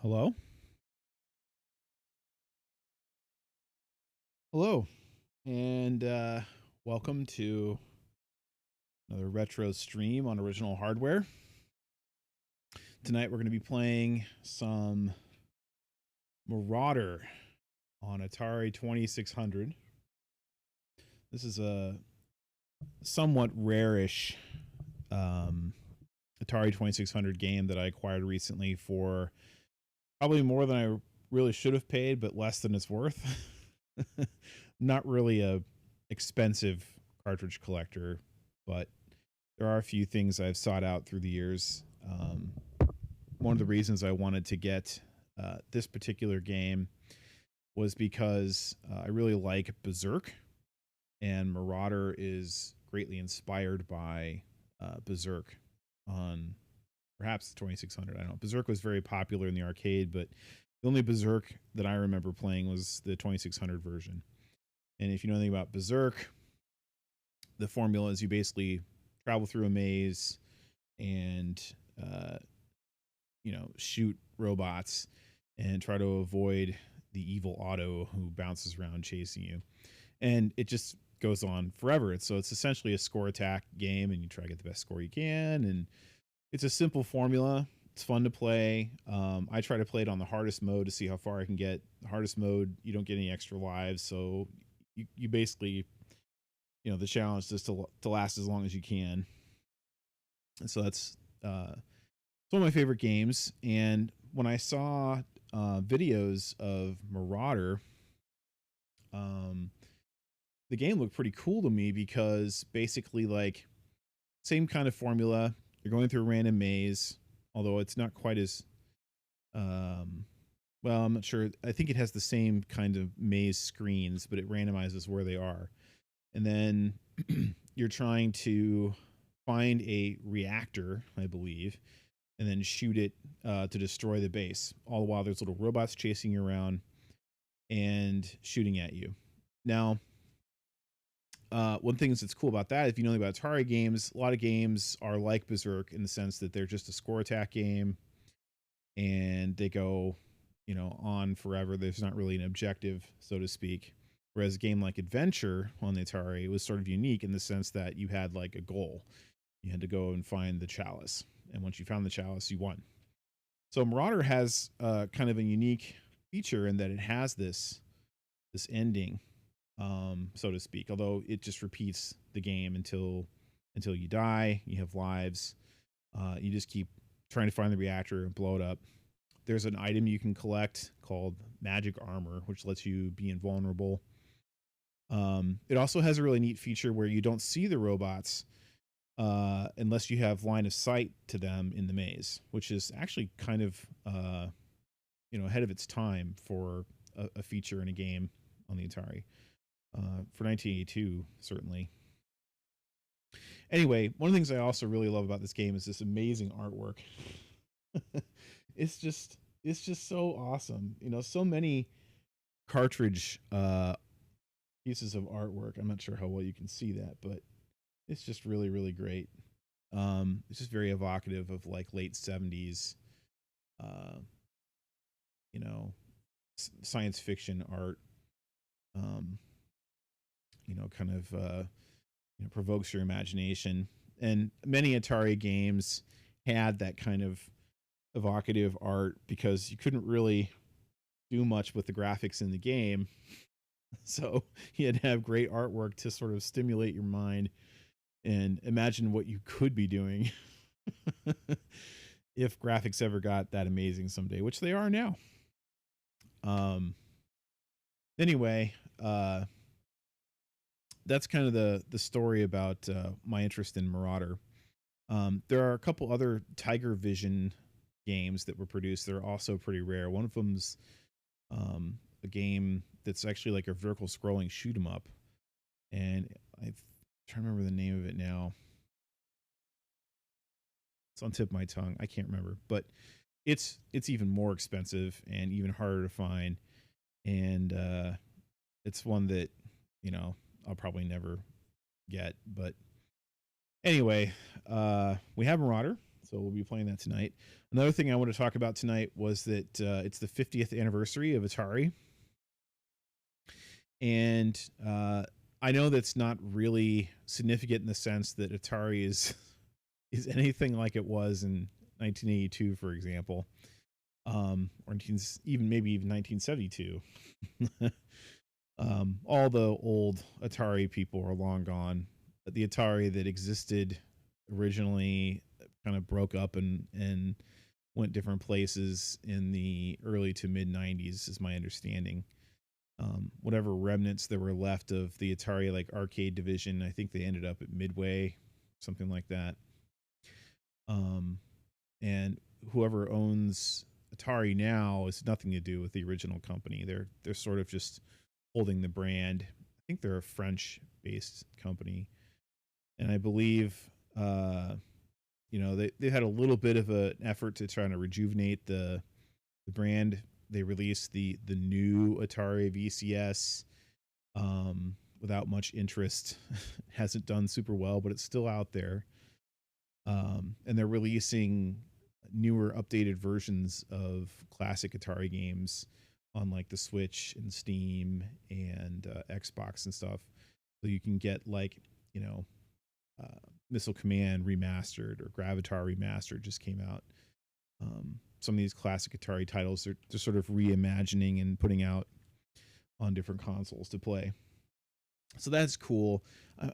Hello? Hello. And welcome to another retro stream on original hardware. Tonight we're going to be playing some Marauder on Atari 2600. This is a somewhat rare-ish Atari 2600 game that I acquired recently for probably more than I really should have paid, but less than it's worth. Not really a expensive cartridge collector, but there are a few things I've sought out through the years. One of the reasons I wanted to get this particular game was because I really like Berserk, and Marauder is greatly inspired by Berserk on perhaps the 2600. I don't know. Berserk was very popular in the arcade, but the only Berserk that I remember playing was the 2600 version. And if you know anything about Berserk, the formula is you basically travel through a maze and shoot robots and try to avoid the evil Otto who bounces around chasing you. And it just goes on forever. It's essentially a score attack game, and you try to get the best score you can. And it's a simple formula. It's fun to play. I try to play it on the hardest mode to see how far I can get. The hardest mode, you don't get any extra lives, so you basically, the challenge is to last as long as you can. And so that's it's one of my favorite games. And when I saw videos of Marauder, the game looked pretty cool to me because basically, like, same kind of formula. You're going through a random maze, although it's not quite as well, I'm not sure. I think it has the same kind of maze screens, but it randomizes where they are. And then you're trying to find a reactor, I believe, and then shoot it to destroy the base. All the while there's little robots chasing you around and shooting at you. Now, one thing that's cool about that, if you know about Atari games, a lot of games are like Berserk in the sense that they're just a score attack game and they go, on forever. There's not really an objective, so to speak. Whereas a game like Adventure on the Atari was sort of unique in the sense that you had like a goal. You had to go and find the chalice. And once you found the chalice, you won. So Marauder has kind of a unique feature in that it has this ending, so to speak, although it just repeats the game until you die. You have lives. You just keep trying to find the reactor and blow it up. There's an item you can collect called Magic Armor, which lets you be invulnerable. It also has a really neat feature where you don't see the robots unless you have line of sight to them in the maze, which is actually kind of ahead of its time for a feature in a game on the Atari for 1982, certainly. Anyway, one of the things I also really love about this game is this amazing artwork. It's just so awesome. So many cartridge pieces of artwork. I'm not sure how well you can see that, but it's just really, really great. It's just very evocative of like late 70s, science fiction art. Kind of provokes your imagination. And many Atari games had that kind of evocative art because you couldn't really do much with the graphics in the game. So you had to have great artwork to sort of stimulate your mind and imagine what you could be doing if graphics ever got that amazing someday, which they are now. Anyway, that's kind of the story about my interest in Marauder. There are a couple other Tiger Vision games that were produced. They're also pretty rare. One of them's a game that's actually like a vertical scrolling shoot 'em up, and I'm trying to remember the name of it now. It's on the tip of my tongue. I can't remember, but it's even more expensive and even harder to find, and it's one that I'll probably never get. But anyway, we have Marauder. So we'll be playing that tonight. Another thing I want to talk about tonight was that it's the 50th anniversary of Atari. And I know that's not really significant in the sense that Atari is anything like it was in 1982, for example, or even 1972. All the old Atari people are long gone. But the Atari that existed originally kind of broke up and went different places in the early to mid 90s, is my understanding. Whatever remnants there were left of the Atari like arcade division, I think they ended up at Midway, something like that. And whoever owns Atari now has nothing to do with the original company. They're sort of just holding the brand. I think they're a French-based company, and I believe, they had a little bit of an effort to try to rejuvenate the brand. They released the new Atari VCS without much interest. Hasn't done super well, but it's still out there. And they're releasing newer, updated versions of classic Atari games on like the Switch and Steam and Xbox and stuff. So you can get like, Missile Command remastered or Gravitar remastered just came out. Some of these classic Atari titles they're sort of reimagining and putting out on different consoles to play. So that's cool.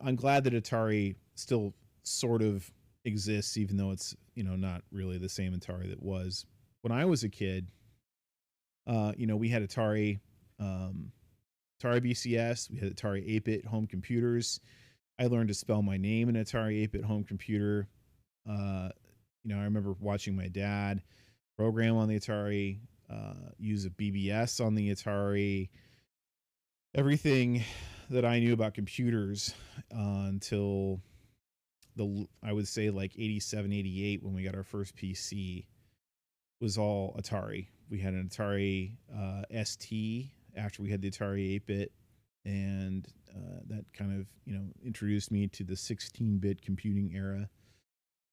I'm glad that Atari still sort of exists, even though it's not really the same Atari that was when I was a kid. We had Atari VCS, we had Atari 8-bit home computers. I learned to spell my name in Atari 8-bit home computer. I remember watching my dad program on the Atari, use a BBS on the Atari. Everything that I knew about computers until I would say like 87, 88 when we got our first PC was all Atari. We had an Atari ST after we had the Atari 8-bit, and that kind of introduced me to the 16-bit computing era.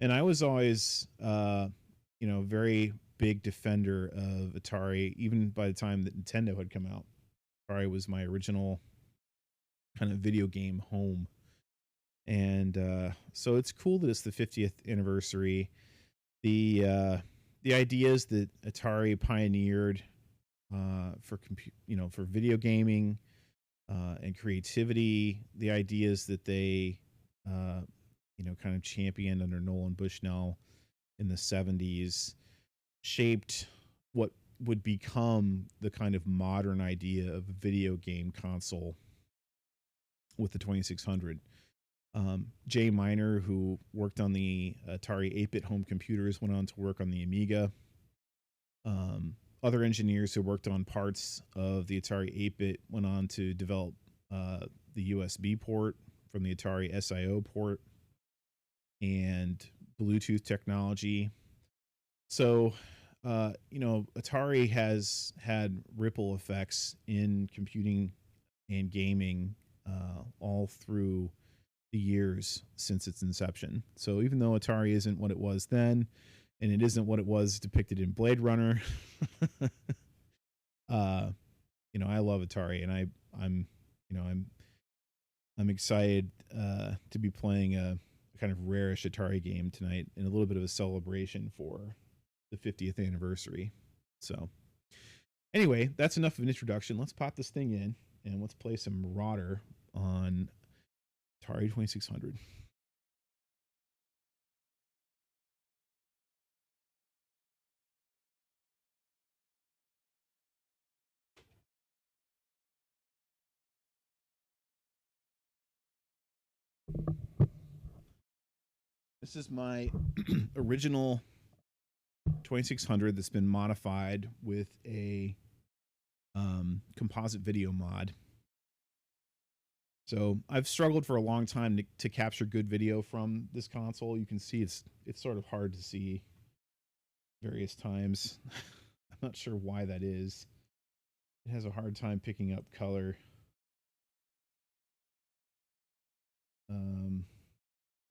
And I was always very big defender of Atari, even by the time that Nintendo had come out. Atari was my original kind of video game home. And so it's cool that it's the 50th anniversary. The ideas that Atari pioneered for video gaming and creativity, the ideas that they kind of championed under Nolan Bushnell in the 70s shaped what would become the kind of modern idea of a video game console with the 2600. Jay Miner, who worked on the Atari 8-bit home computers, went on to work on the Amiga. Other engineers who worked on parts of the Atari 8-bit went on to develop the USB port from the Atari SIO port and Bluetooth technology. So, Atari has had ripple effects in computing and gaming all through the years since its inception. So even though Atari isn't what it was then, and it isn't what it was depicted in Blade Runner, I love Atari, and I'm excited to be playing a kind of rarish Atari game tonight and a little bit of a celebration for the 50th anniversary. So anyway, that's enough of an introduction. Let's pop this thing in and let's play some Marauder on Atari 2600. This is my original 2600 that's been modified with a composite video mod. So I've struggled for a long time to capture good video from this console. You can see it's sort of hard to see various times. I'm not sure why that is. It has a hard time picking up color.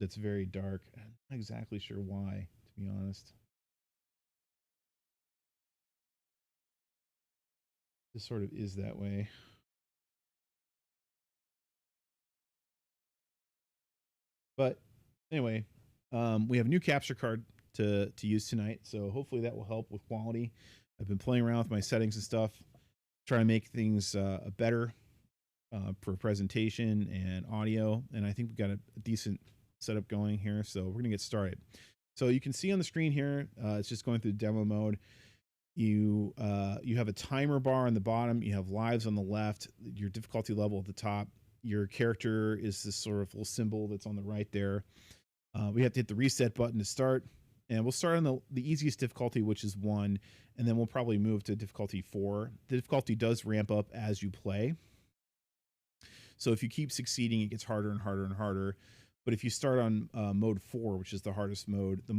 That's very dark. I'm not exactly sure why, to to be honest. This sort of is that way. But anyway, we have a new capture card to use tonight, so hopefully that will help with quality. I've been playing around with my settings and stuff, trying to make things better for presentation and audio, and I think we've got a decent setup going here, so we're gonna get started. So you can see on the screen here, it's just going through demo mode. You have a timer bar on the bottom, you have lives on the left, your difficulty level at the top. Your character is this sort of little symbol that's on the right there. We have to hit the reset button to start, and we'll start on the easiest difficulty, which is 1, and then we'll probably move to difficulty 4. The difficulty does ramp up as you play, so if you keep succeeding, it gets harder and harder and harder. But if you start on mode 4, which is the hardest mode, the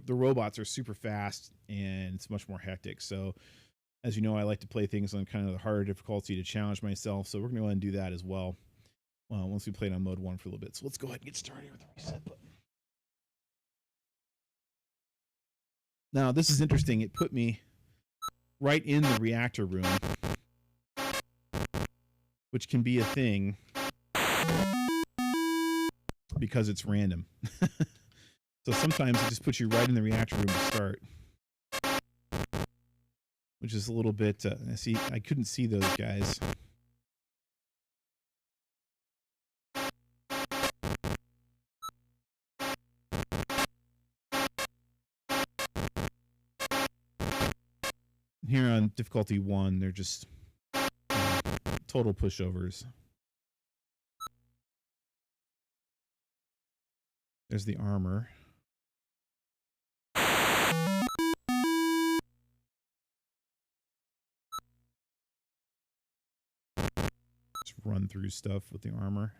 robots are super fast, and it's much more hectic. So as you know, I like to play things on kind of the harder difficulty to challenge myself. So we're going to go ahead and do that as well once we played on mode 1 for a little bit. So let's go ahead and get started with the reset button. Now, this is interesting. It put me right in the reactor room, which can be a thing because it's random. So sometimes it just puts you right in the reactor room to start, which is a little bit, see, I couldn't see those guys. Here on difficulty 1, they're just total pushovers. There's the armor. Just run through stuff with the armor.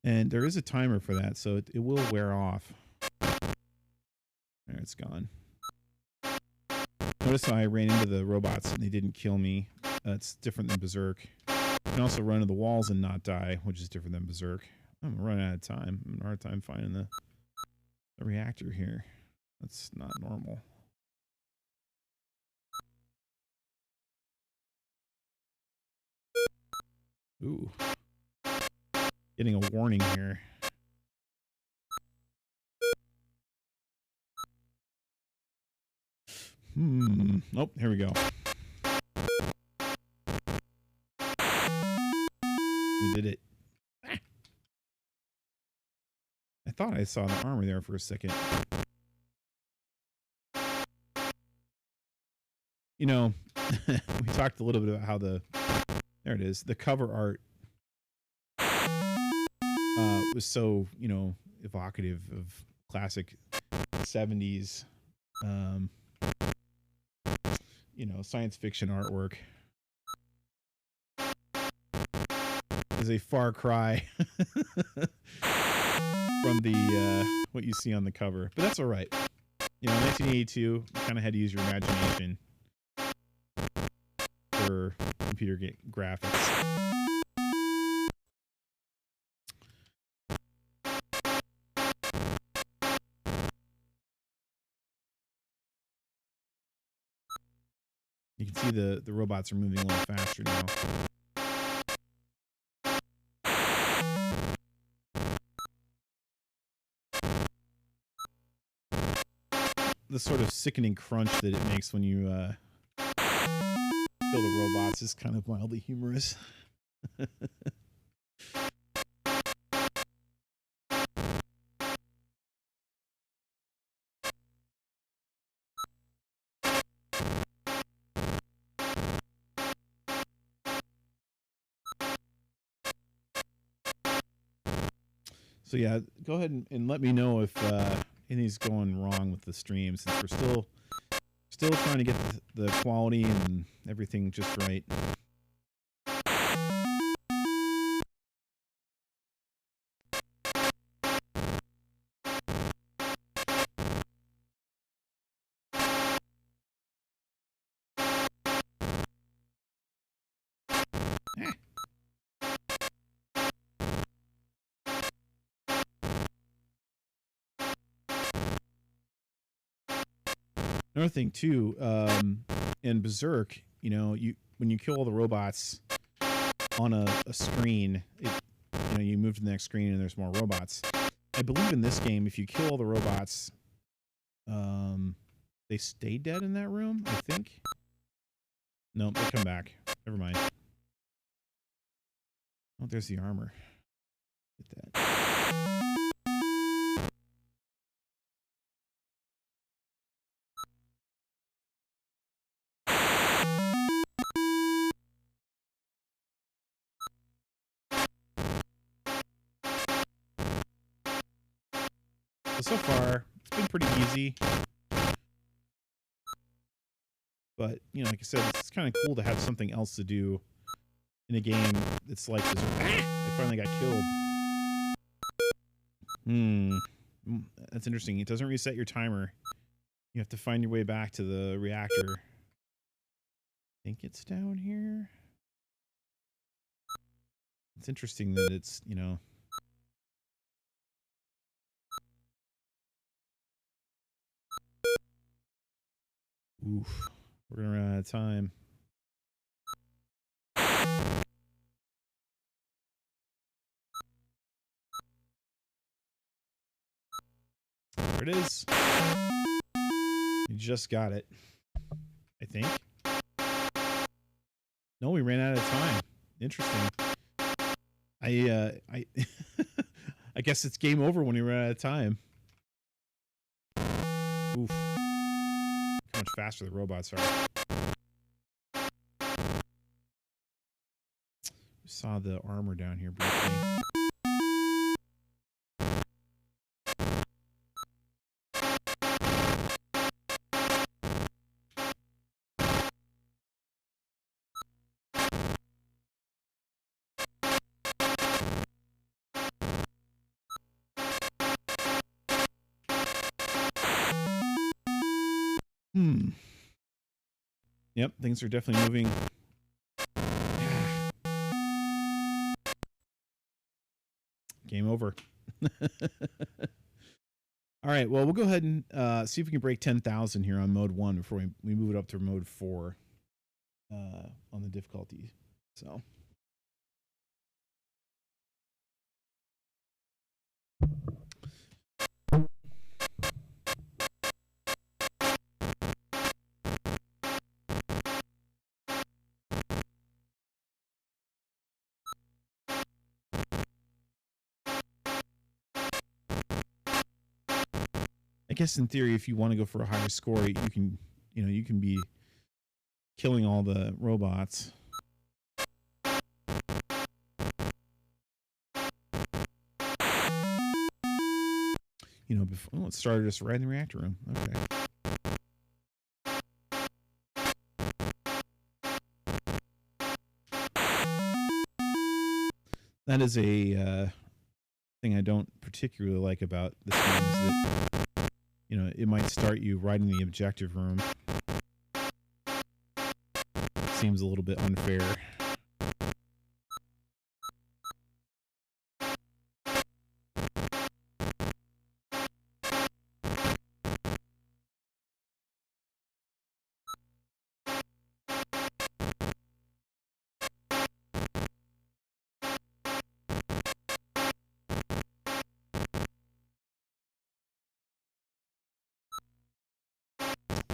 And there is a timer for that, so it will wear off. There, it's gone. Notice how I ran into the robots and they didn't kill me. That's different than Berserk. You can also run into the walls and not die, which is different than Berserk. I'm running out of time. I'm having a hard time finding the reactor here. That's not normal. Ooh. Getting a warning here. Oh, here we go. We did it. I thought I saw the armor there for a second. You know, we talked a little bit about how there it is, the cover art was so, evocative of classic 70s, science fiction artwork. Is a far cry from the what you see on the cover, but that's all right. 1982, you kind of had to use your imagination for computer graphics. You can see the robots are moving a little faster now. The sort of sickening crunch that it makes when you kill the robots is kind of mildly humorous. So yeah, go ahead and let me know if anything's going wrong with the stream, since we're still trying to get the quality and everything just right. Another thing too, in Berserk, you know, when you kill all the robots on a screen, you move to the next screen and there's more robots. I believe in this game, if you kill all the robots, they stay dead in that room, I think. No, they come back. Never mind. Oh, there's the armor. Get that. So far, it's been pretty easy. But, you know, like I said, it's kind of cool to have something else to do in a game that's like this. I finally got killed. That's interesting. It doesn't reset your timer. You have to find your way back to the reactor. I think it's down here. It's interesting that it's, you know... Oof. We're gonna run out of time. There it is. You just got it. I think. No, we ran out of time. Interesting. I I guess it's game over when we run out of time. Oof. How much faster the robots are. We saw the armor down here briefly. Yep, things are definitely moving. Game over. All right, well, we'll go ahead and see if we can break 10,000 here on mode 1 before we move it up to mode 4 on the difficulty. So... I guess in theory, if you want to go for a higher score, you can be killing all the robots. You know, before it started us right in the reactor room. Okay. That is a thing I don't particularly like about this game is that, you know, it might start you right in the objective room. Seems a little bit unfair.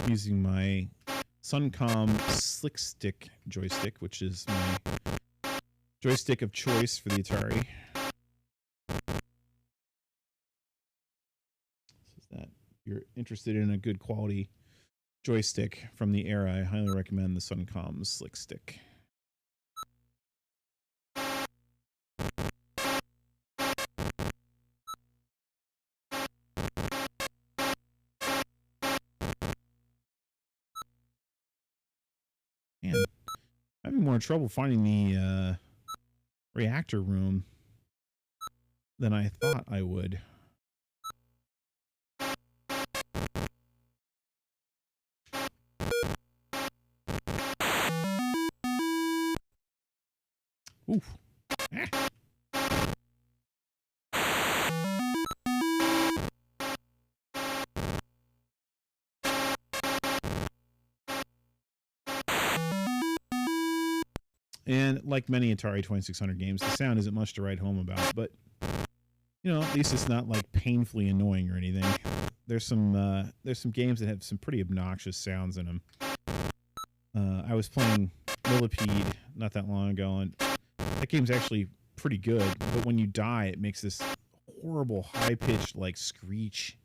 Using my Suncom Slick Stick joystick, which is my joystick of choice for the Atari. So that if you're interested in a good quality joystick from the era, I highly recommend the Suncom Slick Stick. Man, I'm having more trouble finding the reactor room than I thought I would. Oof. Ah. And like many Atari 2600 games, the sound isn't much to write home about, but you know, at least it's not like painfully annoying or anything. There's some games that have some pretty obnoxious sounds in them. I was playing Millipede not that long ago, and that game's actually pretty good, but when you die, it makes this horrible high-pitched like screech,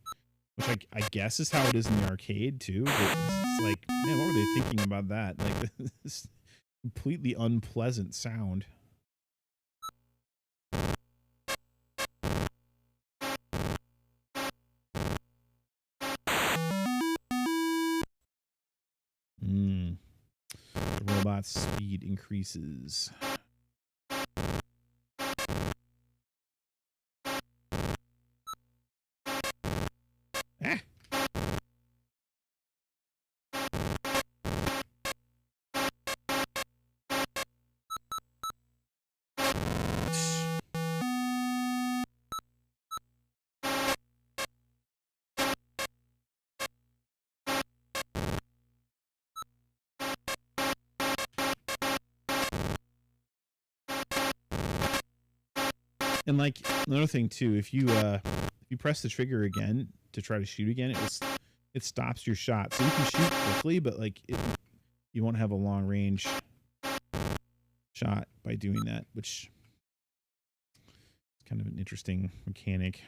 which I guess is how it is in the arcade too, but it's like, man, what were they thinking about that? Like this completely unpleasant sound. The robot's speed increases. Ah. And like another thing too, if you press the trigger again to try to shoot again, it stops your shot. So you can shoot quickly, but like you won't have a long range shot by doing that, which is kind of an interesting mechanic.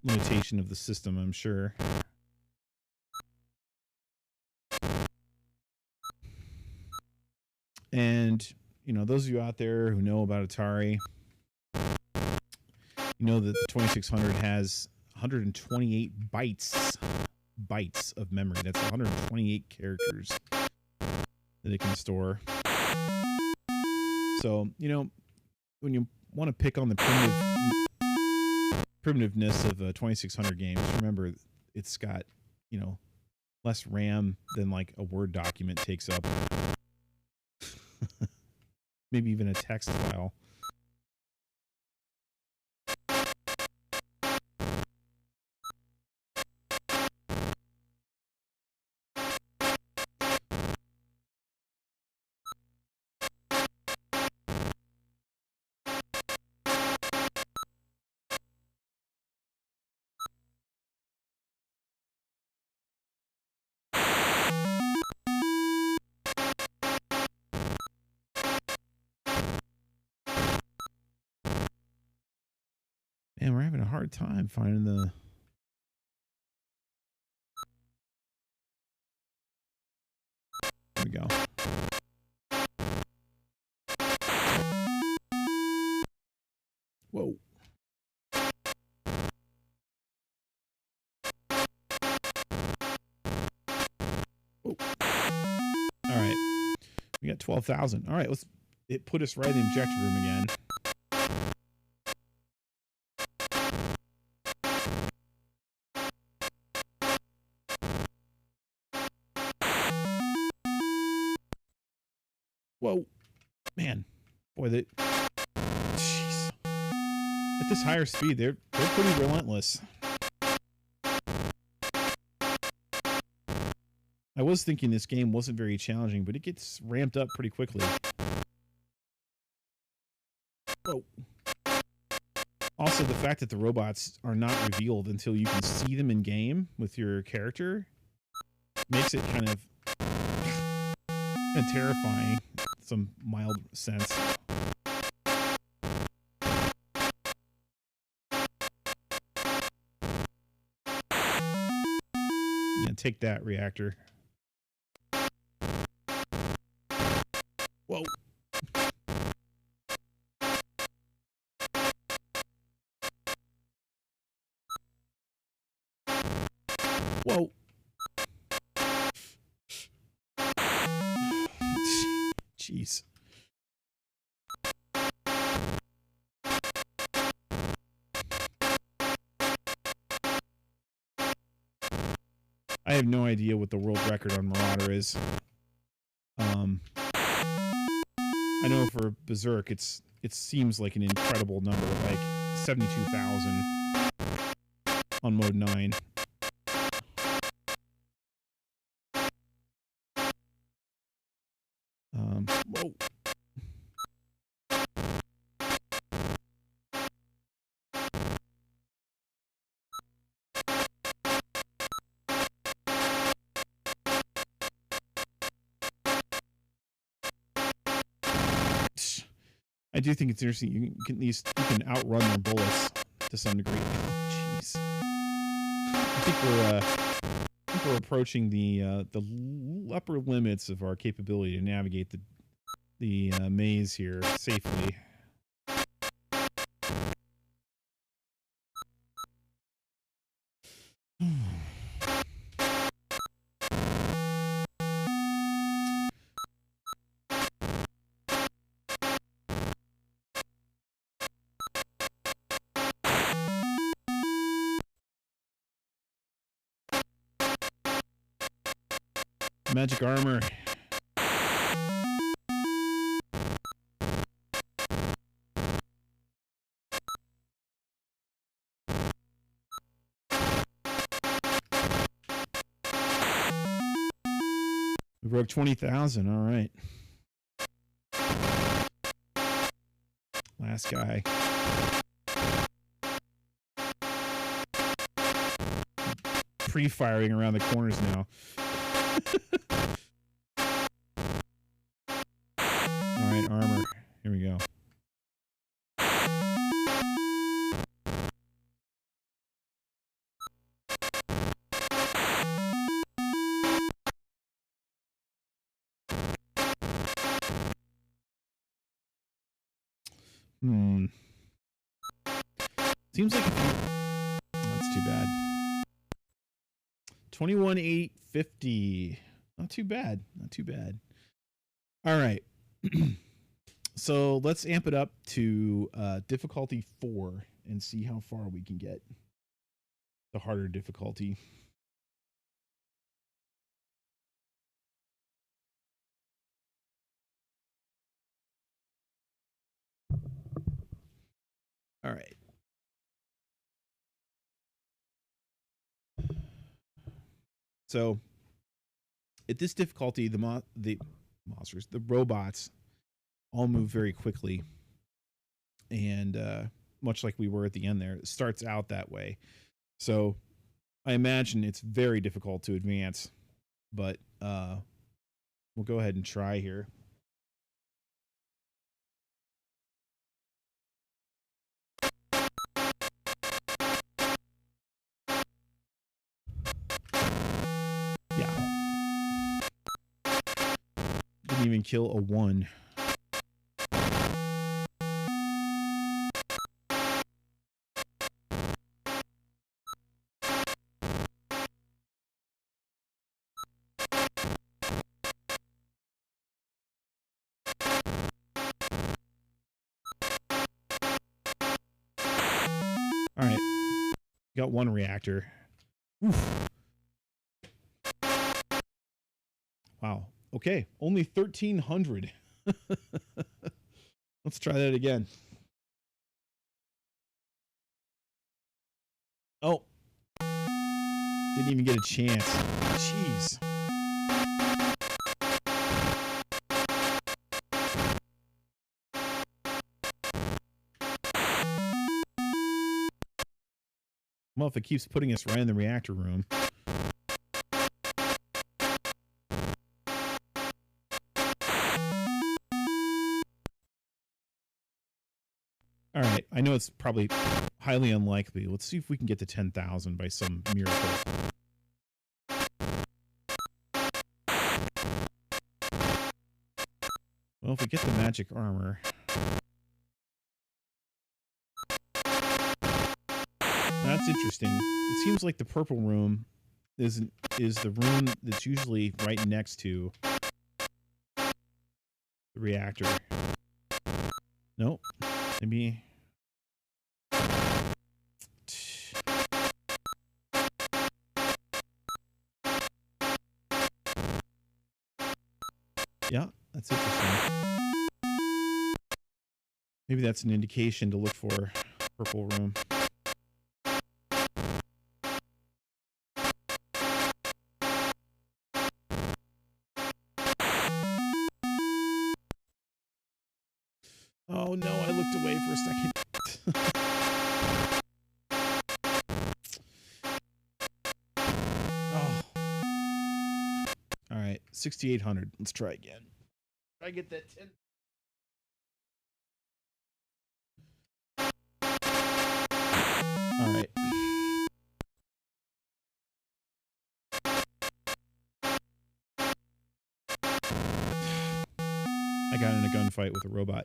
Limitation of the system, I'm sure. And you know, those of you out there who know about Atari, you know that the 2600 has 128 bytes of memory. That's 128 characters that it can store. So, you know, when you want to pick on the primitiveness of 2600 games, remember it's got, you know, less RAM than like a Word document takes up. Maybe even a text file. Man, we're having a hard time finding the... There we go. Whoa. Whoa. All right. We got 12,000. All right, it put us right in the objective room again. Whoa, man, boy, jeez. At this higher speed, they're pretty relentless. I was thinking this game wasn't very challenging, but it gets ramped up pretty quickly. Whoa. Also, the fact that the robots are not revealed until you can see them in game with your character makes it kind of terrifying. Some mild sense. Yeah, take that, reactor. Whoa. Whoa. Jeez. I have no idea what the world record on Marauder is. I know for Berserk, it seems like an incredible number, like 72,000 on mode 9. I do think it's interesting. You can at least you can outrun their bullets to some degree. Oh, jeez. I think we're approaching the upper limits of our capability to navigate the maze here safely. Magic armor. We broke 20,000. All right. Last guy. Pre-firing around the corners now. All right, armor. Here we go. Seems like that's too bad. 21,850. Not too bad. Not too bad. All right. So let's amp it up to difficulty 4 and see how far we can get. The harder difficulty. All right. So at this difficulty, the monsters, the robots, all move very quickly, and much like we were at the end there, it starts out that way. So I imagine it's very difficult to advance, but we'll go ahead and try here. Yeah. Didn't even kill a 1. All right. Got 1 reactor. Oof. Wow. Okay. Only 1,300. Let's try that again. Oh. Didn't even get a chance. Jeez. Well, if it keeps putting us right in the reactor room. All right. I know it's probably highly unlikely. Let's see if we can get to 10,000 by some miracle. Well, if we get the magic armor. That's interesting. It seems like the purple room is the room that's usually right next to the reactor. Nope. Maybe. Yeah, that's interesting. Maybe that's an indication to look for purple room. Oh no, I looked away for a second. Oh. All right, 6,800. Let's try again. Try to get that 10. I got in a gunfight with a robot.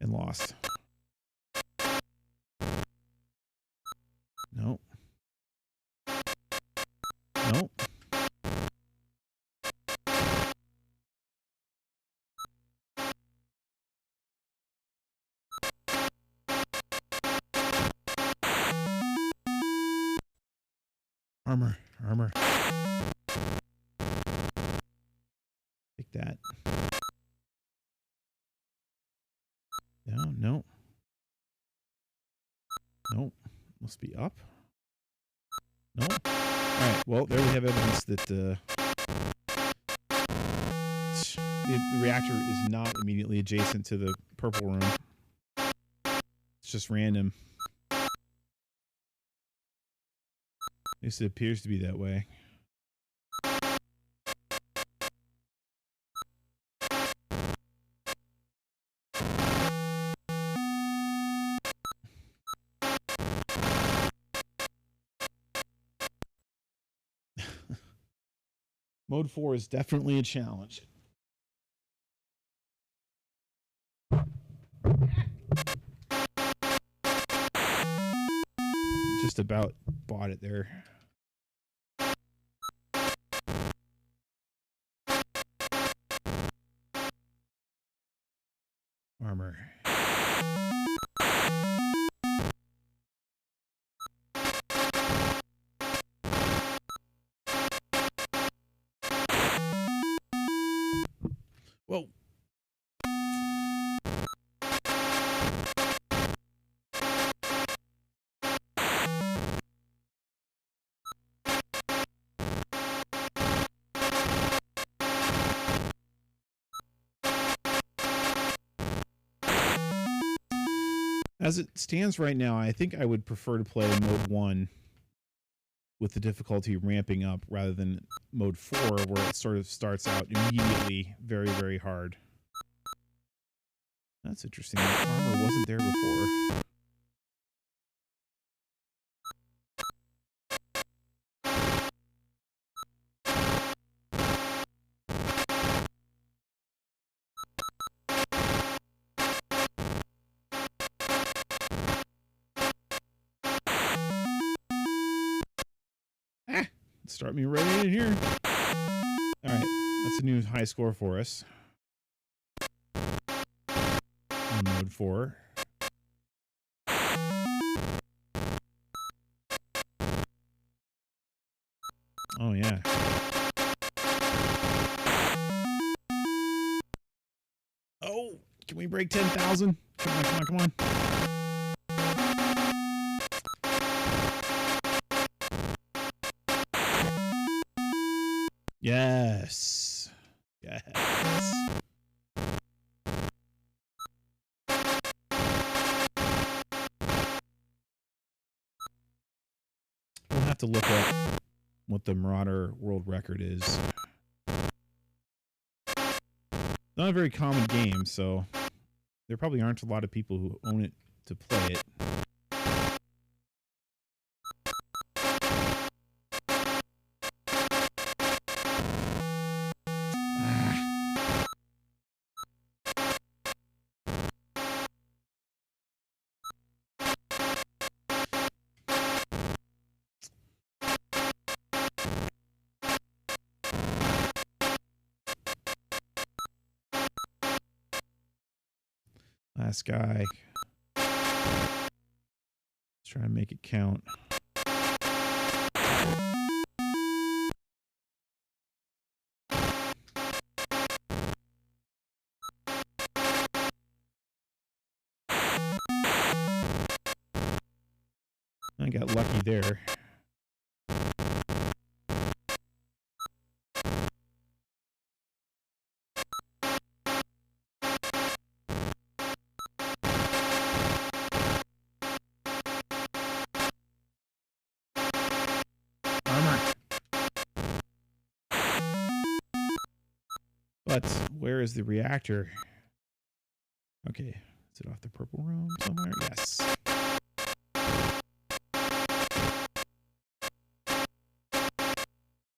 And lost. No. No. Armor. Armor. Take that. No, no. No. Must be up. No. Alright, well, there we have evidence that the reactor is not immediately adjacent to the purple room. It's just random. At least it appears to be that way. Mode 4 is definitely a challenge. Just about bought it there. Armor. Whoa. As it stands right now, I think I would prefer to play mode 1 with the difficulty ramping up rather than mode 4 where it sort of starts out immediately very, very hard. That's interesting. The armor wasn't there before. Start me right in here. All right, that's a new high score for us on mode 4. Oh yeah. Oh, can we break 10,000? Come on, come on, come on. Yes. Yes. We'll have to look up what the Marauder world record is. Not a very common game, so there probably aren't a lot of people who own it to play it. Last guy. Let's try and make it count. I got lucky there. But where is the reactor? Okay, is it off the purple room somewhere? Yes.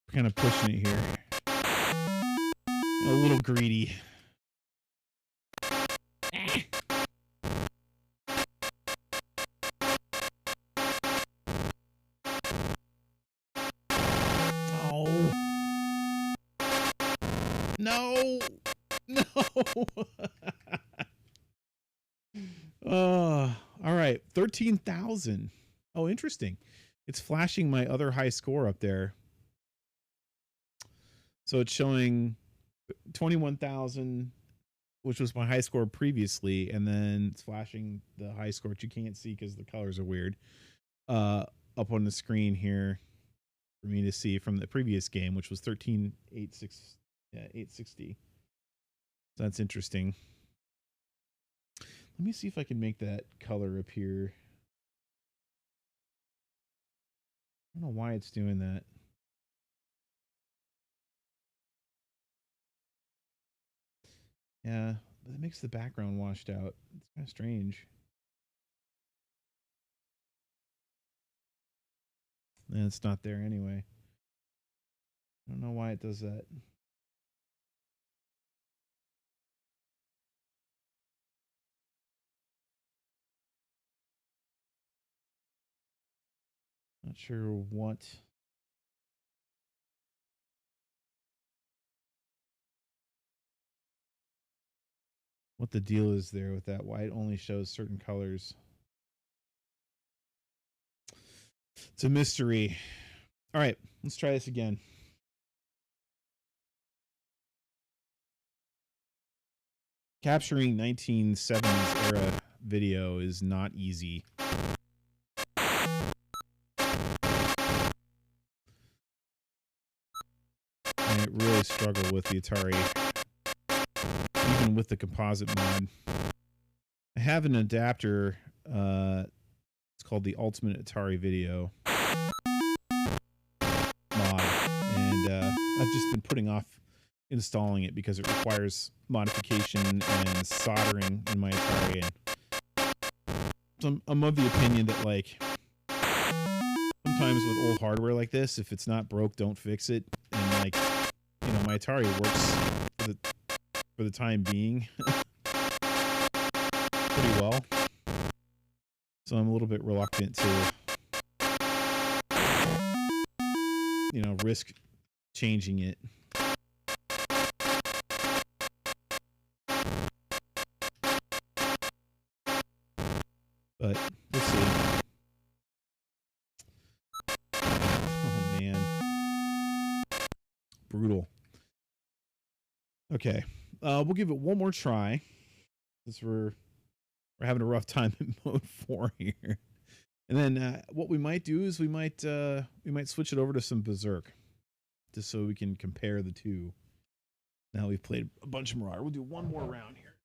We're kind of pushing it here. A little greedy. Oh. No. No. All right. 13,000. Oh, interesting. It's flashing my other high score up there. So it's showing 21,000, which was my high score previously, and then it's flashing the high score, which you can't see because the colors are weird, up on the screen here for me to see from the previous game, which was 860. So that's interesting. Let me see if I can make that color appear. I don't know why it's doing that. Yeah, but it makes the background washed out. It's kind of strange. And it's not there anyway. I don't know why it does that. Not sure what the deal is there with that. Why it only shows certain colors. It's a mystery. All right, let's try this again. Capturing 1970s era video is not easy. I really struggle with the Atari, even with the composite mod. I have an adapter. It's called the Ultimate Atari Video mod, and I've just been putting off installing it because it requires modification and soldering in my Atari. And so I'm of the opinion that, like, sometimes with old hardware like this, if it's not broke, don't fix it. And, like, you know, my Atari works for the time being pretty well. So I'm a little bit reluctant to, you know, risk changing it. But we'll see. Oh, man. Brutal. Okay. We'll give it one more try. Since we're having a rough time in mode 4 here. And then what we might do is we might switch it over to some Berserk, just so we can compare the two. Now we've played a bunch of Marauder. We'll do one more round here.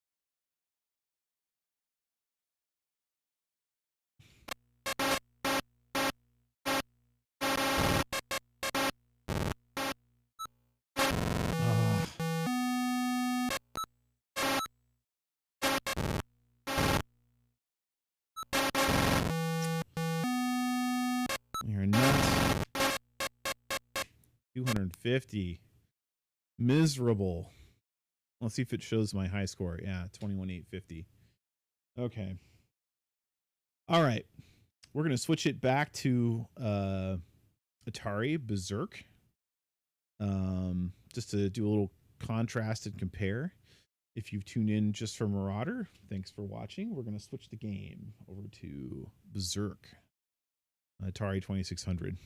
You're nuts. 250. Miserable. Let's see if it shows my high score. Yeah, 21,850. Okay. All right. We're going to switch it back to Atari Berserk. Just to do a little contrast and compare. If you've tuned in just for Marauder, thanks for watching. We're going to switch the game over to Berserk. Atari 2600.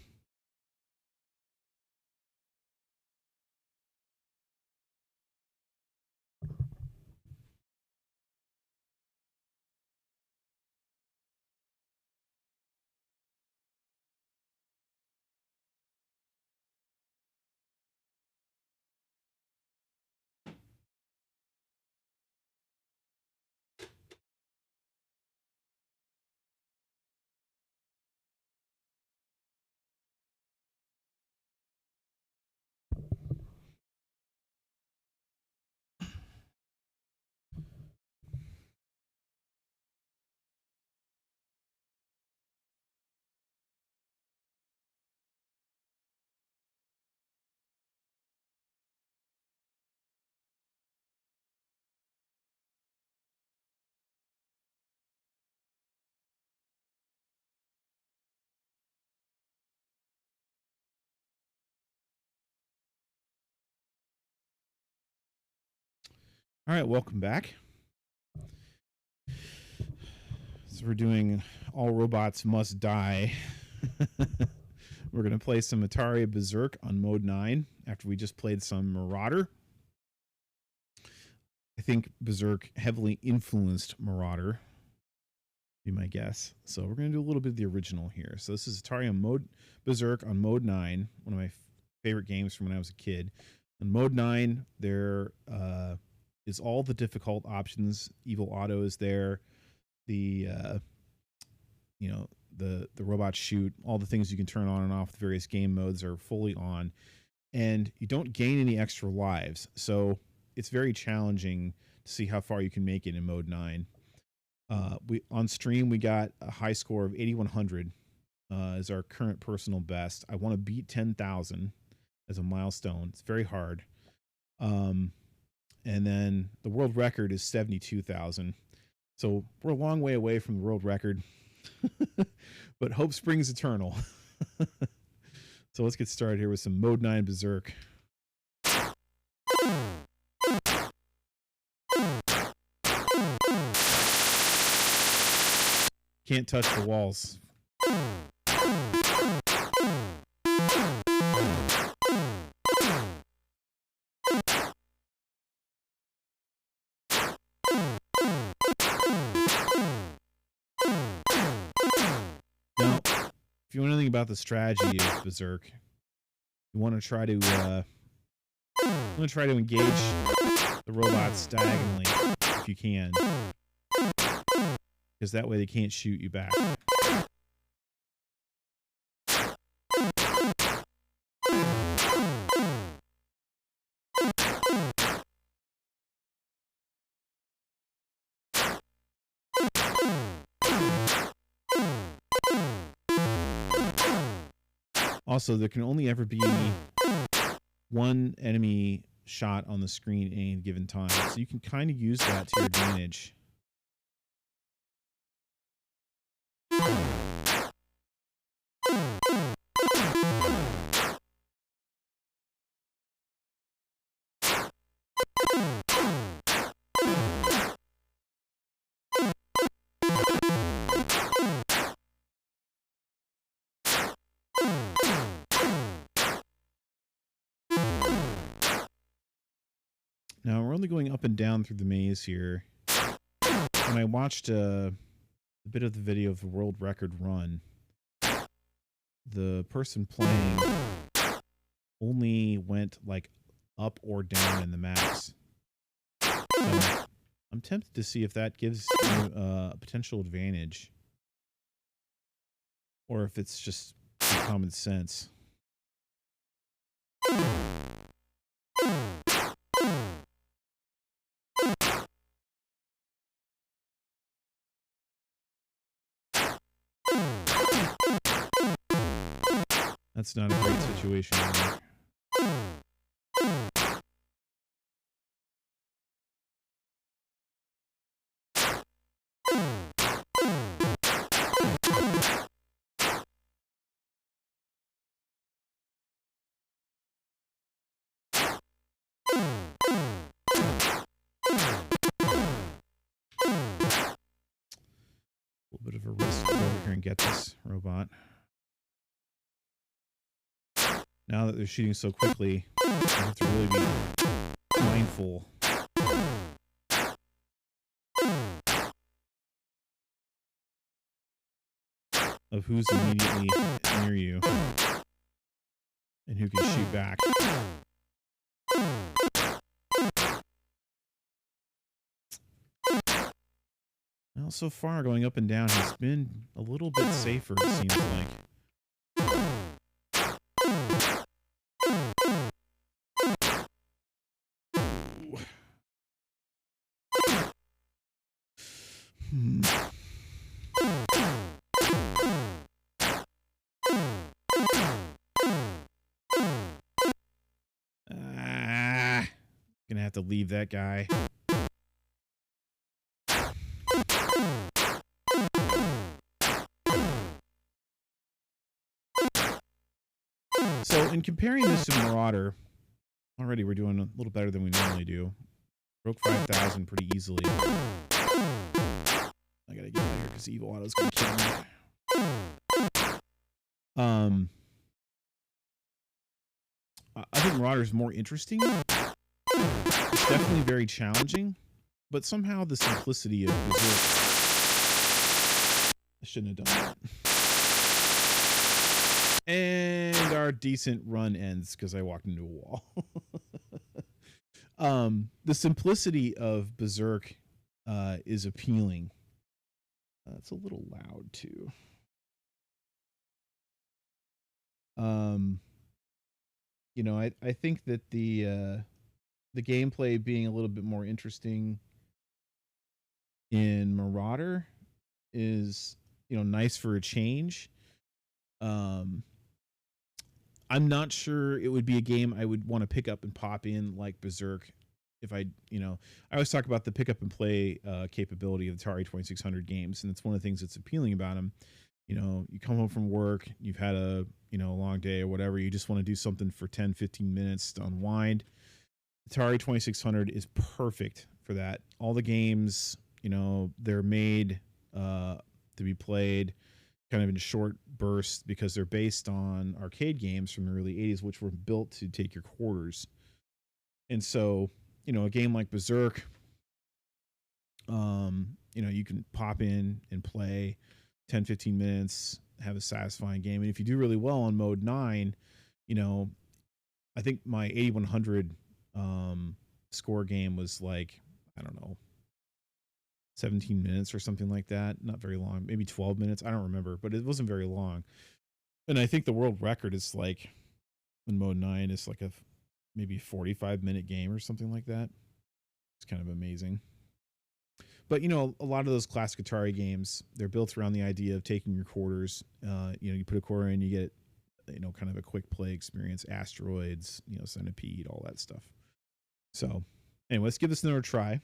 All right, welcome back. So we're doing All Robots Must Die. We're going to play some Atari Berserk on Mode 9 after we just played some Marauder. I think Berserk heavily influenced Marauder, be my guess. So we're going to do a little bit of the original here. So this is Atari on Berserk on Mode 9, one of my favorite games from when I was a kid. On Mode 9, there is all the difficult options. Evil Auto is there. The robots shoot. All the things you can turn on and off. The various game modes are fully on, and you don't gain any extra lives. So it's very challenging to see how far you can make it in Mode 9. We on stream we got a high score of 8,100 as our current personal best. I want to beat 10,000 as a milestone. It's very hard. And then the world record is 72,000. So we're a long way away from the world record, but hope springs eternal. So let's get started here with some Mode 9 Berserk. Can't touch the walls. Now, if you know anything about the strategy of Berserk, you want to try to engage the robots diagonally if you can, because that way they can't shoot you back. Also, there can only ever be one enemy shot on the screen at any given time, so you can kind of use that to your advantage. Now, we're only going up and down through the maze here. When I watched a bit of the video of the world record run, the person playing only went like up or down in the maps. So I'm tempted to see if that gives you a potential advantage, or if it's just common sense. That's not a great situation either. A little bit of a risk to go over here and get this robot. Now that they're shooting so quickly, you have to really be mindful. Of who's immediately near you and who can shoot back. Well, so far going up and down has been a little bit safer, it seems like. Gonna have to leave that guy. So in comparing this to Marauder, already we're doing a little better than we normally do. Broke 5,000 pretty easily. I gotta get out of here because Evil Auto's gonna kill me. I think Marauder is more interesting. It's definitely very challenging, but somehow the simplicity of Berserk. I shouldn't have done that. And our decent run ends because I walked into a wall. The simplicity of Berserk is appealing. It's a little loud too. You know, I think that the gameplay being a little bit more interesting in Marauder is, you know, nice for a change. I'm not sure it would be a game I would want to pick up and pop in like Berserk. If I, you know, I always talk about the pick up and play capability of the Atari 2600 games, and it's one of the things that's appealing about them. You know, you come home from work, you've had a, you know, a long day or whatever, you just want to do something for 10, 15 minutes to unwind. Atari 2600 is perfect for that. All the games, you know, they're made to be played kind of in short bursts because they're based on arcade games from the early 80s, which were built to take your quarters. And so, you know, a game like Berserk, you know, you can pop in and play 10, 15 minutes, have a satisfying game. And if you do really well on mode 9, you know, I think my 8100 score game was like, I don't know, 17 minutes or something like that. Not very long, maybe 12 minutes. I don't remember, but it wasn't very long. And I think the world record is like in mode 9 is like a maybe 45-minute game or something like that. It's kind of amazing. But, you know, a lot of those classic Atari games, they're built around the idea of taking your quarters. You know, you put a quarter in, you get, you know, kind of a quick play experience, Asteroids, you know, Centipede, all that stuff. So anyway, let's give this another try.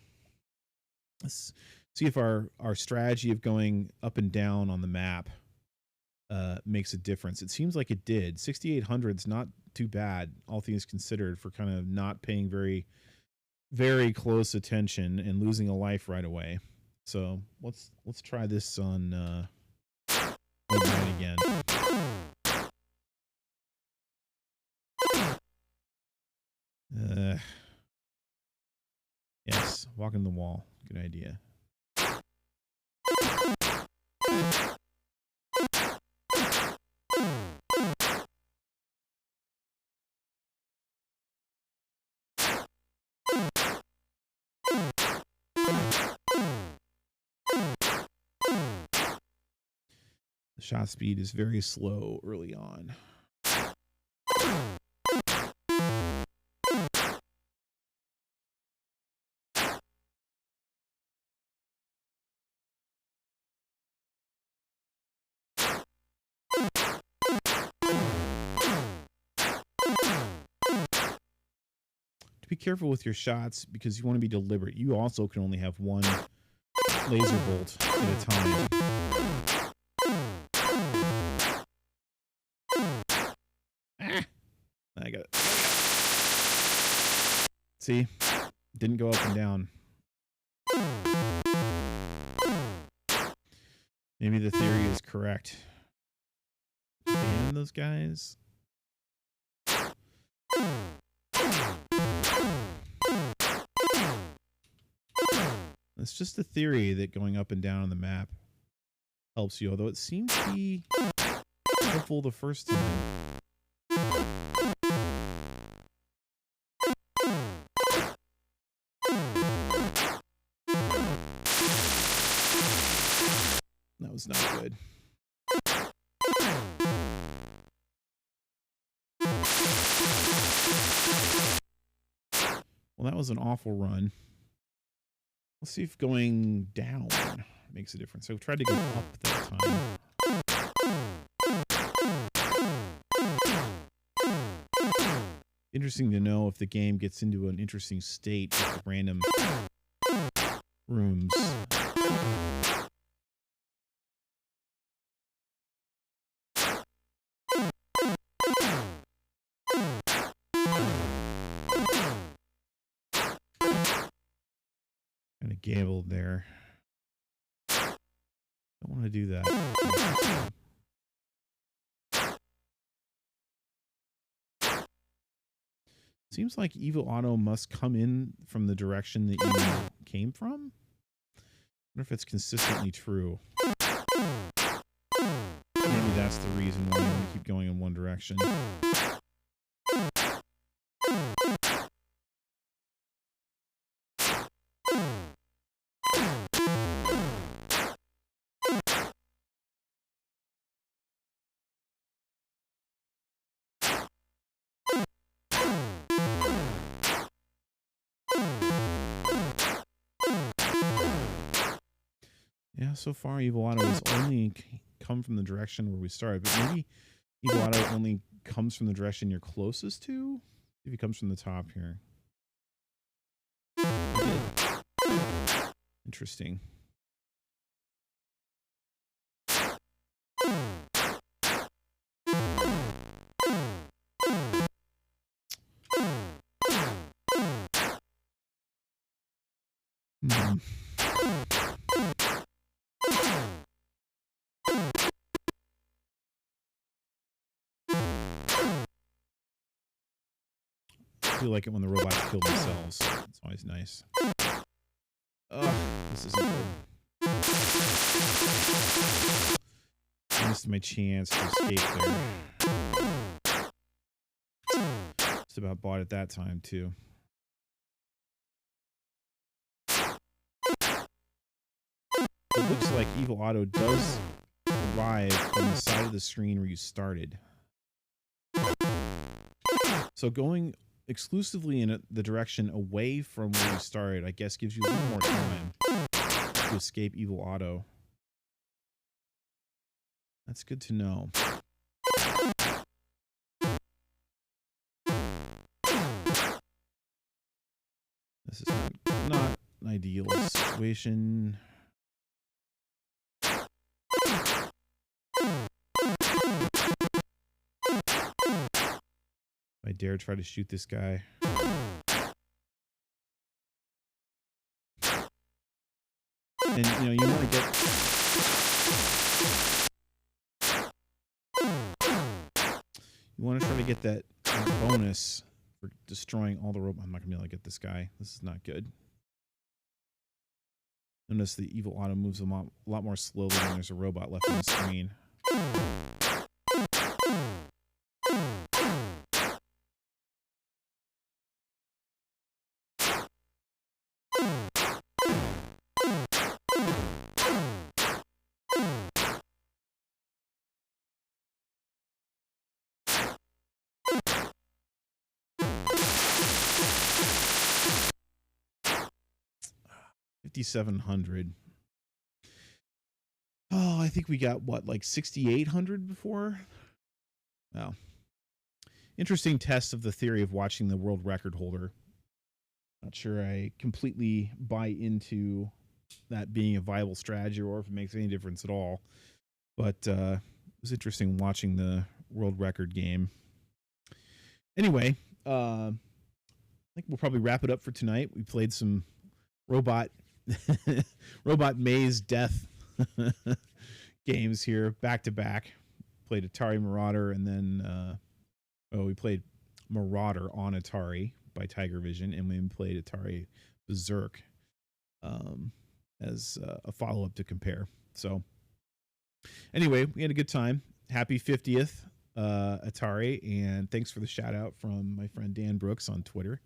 Let's see if our strategy of going up and down on the map makes a difference. It seems like it did. 6,800 is not too bad, all things considered, for kind of not paying very, very close attention and losing a life right away. So let's try this on mode 9 again. Yes, walking the wall. Good idea. The shot speed is very slow early on. Be careful with your shots because you want to be deliberate. You also can only have one laser bolt at a time. I got it. See? Didn't go up and down. Maybe the theory is correct. Ban those guys. It's just a theory that going up and down on the map helps you, although it seemed to be helpful the first time. That was not good. Well, that was an awful run. Let's see if going down makes a difference. So we tried to go up that time. Interesting to know if the game gets into an interesting state with random rooms. gambled there. Don't want to do that. Seems like Evil Auto must come in from the direction that you came from. I wonder if it's consistently true. Maybe that's the reason why you keep going in one direction. Yeah, so far Evil Auto has only come from the direction where we started, but maybe Evil Auto only comes from the direction you're closest to? If he comes from the top here. Interesting. I feel like it when the robots kill themselves. It's always nice. Ugh, this isn't good. I missed my chance to escape there. Just about bought it that time, too. It looks like Evil Auto does arrive on the side of the screen where you started. So going exclusively in the direction away from where you started, I guess, gives you a little more time to escape Evil Auto. That's good to know. This is not an ideal situation. I dare try to shoot this guy. And, you know, you want to get... You want to try to get that bonus for destroying all the robots. I'm not going to be able to get this guy. This is not good. Notice the Evil Auto moves a lot more slowly when there's a robot left on the screen. 5,700. Oh, I think we got what, like 6,800 before? Wow. Interesting test of the theory of watching the world record holder. Not sure I completely buy into that being a viable strategy or if it makes any difference at all. But it was interesting watching the world record game. Anyway, I think we'll probably wrap it up for tonight. We played some robot maze death games here back to back. Played Atari Marauder, and then we played Marauder on Atari by Tiger Vision, and we played Atari Berserk as a follow-up to compare. So anyway, we had a good time. Happy 50th Atari, and thanks for the shout out from my friend Dan Brooks on Twitter.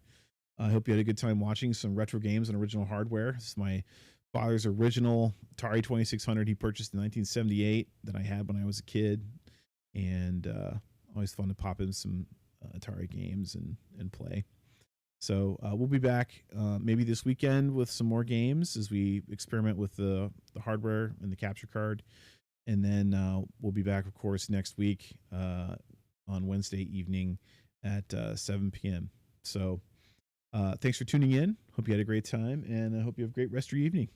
I hope you had a good time watching some retro games and original hardware. This is my father's original Atari 2600 he purchased in 1978 that I had when I was a kid, and always fun to pop in some Atari games and play. So we'll be back maybe this weekend with some more games as we experiment with the hardware and the capture card. And then we'll be back, of course, next week on Wednesday evening at 7 p.m. So thanks for tuning in. Hope you had a great time, and I hope you have a great rest of your evening.